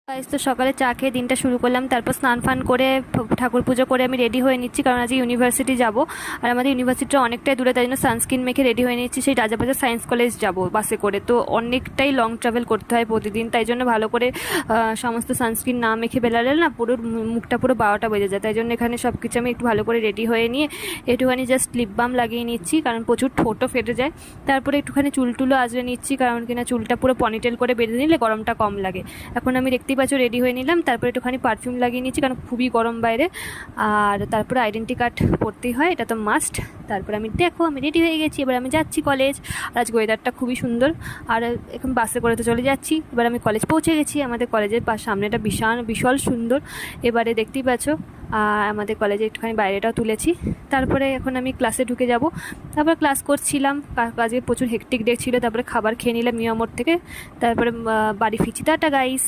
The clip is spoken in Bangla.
গাইস, তো সকালে চা খেয়ে দিনটা শুরু করলাম। তারপর স্নান ফান করে ঠাকুর পুজো করে আমি রেডি হয়ে নিচ্ছি, কারণ আজকে ইউনিভার্সিটি যাব। আর আমাদের ইউনিভার্সিটিটা অনেকটাই দূরে, তাই জন্য সানস্ক্রিন মেখে রেডি হয়ে নিচ্ছি। সেই রাজাবাজার সায়েন্স কলেজ যাব বাসে করে, তো অনেকটাই লং ট্রাভেল করতে হয় প্রতিদিন। তাই জন্য ভালো করে সমস্ত সানস্ক্রিন না মেখে বেলালে না পুরো মুখটা পুরো 12টা বেজে যায়। তাই জন্য এখানে সব কিছু আমি একটু ভালো করে রেডি হয়ে নিয়ে একটুখানি জাস্ট লিপ বাম লাগিয়ে নিচ্ছি, কারণ প্রচুর ঠোঁটও ফেটে যায়। তারপরে একটুখানি চুলটুলো আজরে নিচ্ছি, কারণ কিনা চুলটা পুরো পনিটেল করে বেঁধে নিলে গরমটা কম লাগে। এখন আমি দেখতেই পাচ্ছ রেডি হয়ে নিলাম। তারপরে একটুখানি পারফিউম লাগিয়ে নিচ্ছি, কারণ খুবই গরম বাইরে। আর তারপরে আইডেন্টি কার্ড করতেই হয়, এটা তো মাস্ট। তারপরে আমি রেডি হয়ে গেছি, এবার আমি যাচ্ছি কলেজ। আর আজকে ওয়েদারটা খুবই সুন্দর। আর এখন বাসে করে তো চলে যাচ্ছি। এবার আমি কলেজ পৌঁছে গেছি। আমাদের কলেজের সামনেটা বিশাল সুন্দর। এবারে দেখতেই পাচ্ছ আমাদের কলেজে একটুখানি বাইরেটাও তুলেছি। তারপরে এখন আমি ক্লাসে ঢুকে যাব। তারপর ক্লাস করছিলাম, কাজে প্রচুর হেক্টিক ডে ছিল। তারপরে খাবার খেয়ে নিলাম মিয়ামোড় থেকে। তারপরে বাড়ি ফিরছি। Tata guys.